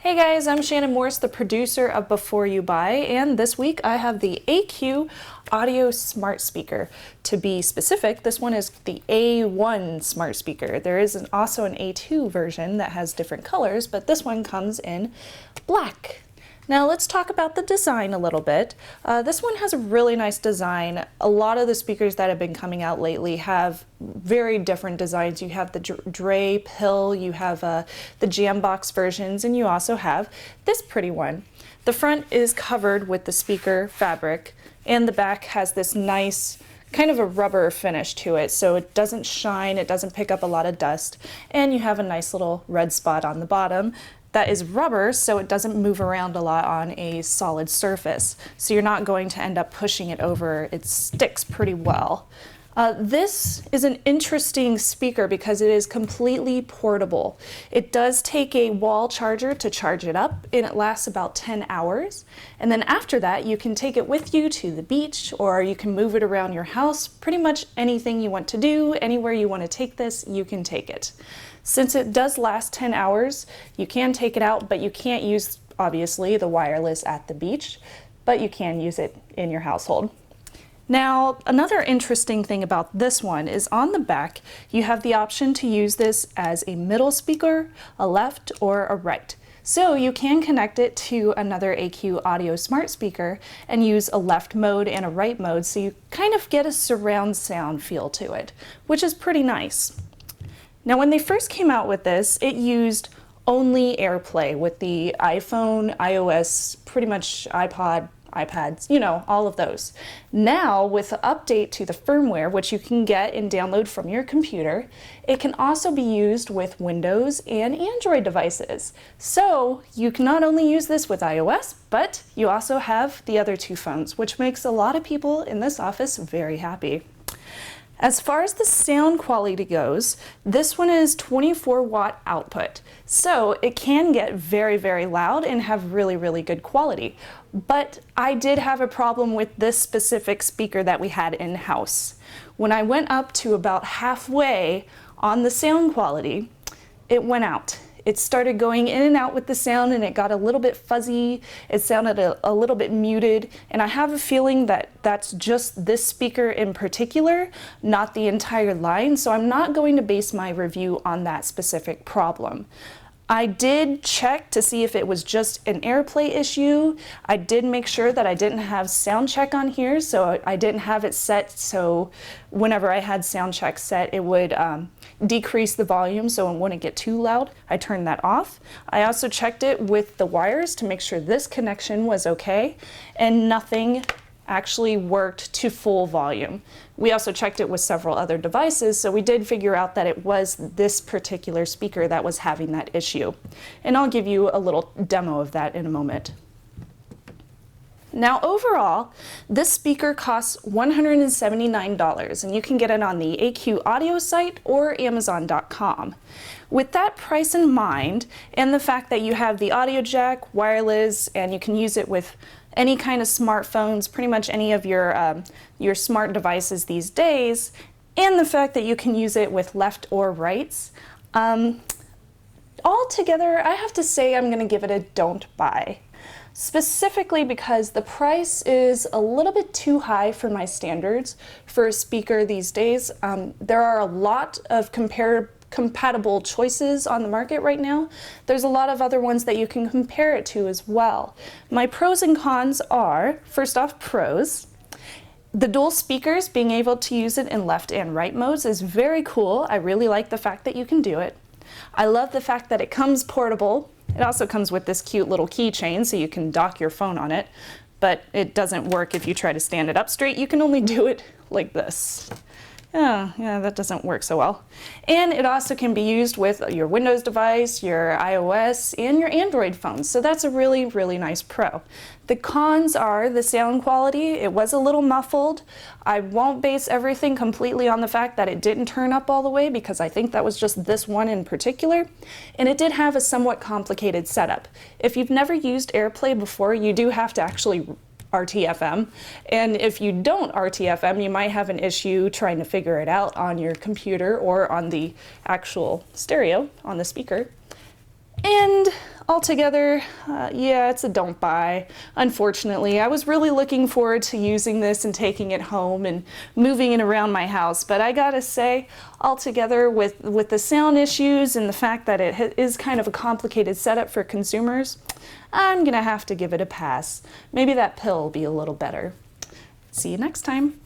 Hey guys, I'm Shannon Morris, the producer of Before You Buy, and this week I have the AQ Audio SmartSpeaker. To be specific, this one is the A1 smart speaker. There is also an A2 version that has different colors, but this one comes in black. Now let's talk about the design a little bit. This one has a really nice design. A lot of the speakers that have been coming out lately have very different designs. You have the Dre Pill, you have the Jambox versions, and you also have this pretty one. The front is covered with the speaker fabric, and the back has this nice kind of a rubber finish to it, so it doesn't shine, it doesn't pick up a lot of dust, and you have a nice little red spot on the bottom. That is rubber, so it doesn't move around a lot on a solid surface. So you're not going to end up pushing it over. It sticks pretty well. This is an interesting speaker because it is completely portable. It does take a wall charger to charge it up, and it lasts about 10 hours. And then after that, you can take it with you to the beach, or you can move it around your house. Pretty much anything you want to do, anywhere you want to take this, you can take it. Since it does last 10 hours, you can take it out, but you can't use, obviously, the wireless at the beach, but you can use it in your household. Now, another interesting thing about this one is on the back, you have the option to use this as a middle speaker, a left, or a right. So you can connect it to another AQ Audio SmartSpeaker and use a left mode and a right mode, so you kind of get a surround sound feel to it, which is pretty nice. Now, when they first came out with this, it used only AirPlay with the iPhone, iOS, pretty much iPod, iPads, you know, all of those. Now, with the update to the firmware, which you can get and download from your computer, it can also be used with Windows and Android devices. So you can not only use this with iOS, but you also have the other two phones, which makes a lot of people in this office very happy. As far as the sound quality goes, this one is 24-watt output, so it can get very, very loud and have really, really good quality. But I did have a problem with this specific speaker that we had in-house. When I went up to about halfway on the sound quality, it went out. It started going in and out with the sound, and it got a little bit fuzzy. It sounded a little bit muted, and I have a feeling that that's just this speaker in particular, not the entire line, so I'm not going to base my review on that specific problem. I did check to see if it was just an AirPlay issue. I did make sure that I didn't have sound check on here, so I didn't have it set so whenever I had sound check set, it would decrease the volume so it wouldn't get too loud. I turned that off. I also checked it with the wires to make sure this connection was okay, and nothing actually worked to full volume. We also checked it with several other devices, so we did figure out that it was this particular speaker that was having that issue. And I'll give you a little demo of that in a moment. Now overall, this speaker costs $179, and you can get it on the AQ Audio site or Amazon.com. With that price in mind, and the fact that you have the audio jack, wireless, and you can use it with any kind of smartphones, pretty much any of your smart devices these days, and the fact that you can use it with left or rights, altogether, I have to say I'm going to give it a don't buy. Specifically because the price is a little bit too high for my standards for a speaker these days. There are a lot of compatible choices on the market right now. There's a lot of other ones that you can compare it to as well. My pros and cons are, first off, pros. The dual speakers, being able to use it in left and right modes is very cool. I really like the fact that you can do it. I love the fact that it comes portable. It also comes with this cute little keychain so you can dock your phone on it, but it doesn't work if you try to stand it up straight. You can only do it like this. Yeah, that doesn't work so well. And it also can be used with your Windows device, your iOS, and your Android phones. So that's a really, really nice pro. The cons are the sound quality. It was a little muffled. I won't base everything completely on the fact that it didn't turn up all the way, because I think that was just this one in particular. And it did have a somewhat complicated setup. If you've never used AirPlay before, you do have to actually RTFM, and if you don't RTFM, you might have an issue trying to figure it out on your computer or on the actual stereo on the speaker. And altogether, yeah, it's a don't buy. Unfortunately, I was really looking forward to using this and taking it home and moving it around my house. But I gotta say, altogether, with the sound issues and the fact that it is kind of a complicated setup for consumers, I'm gonna have to give it a pass. Maybe that pill will be a little better. See you next time.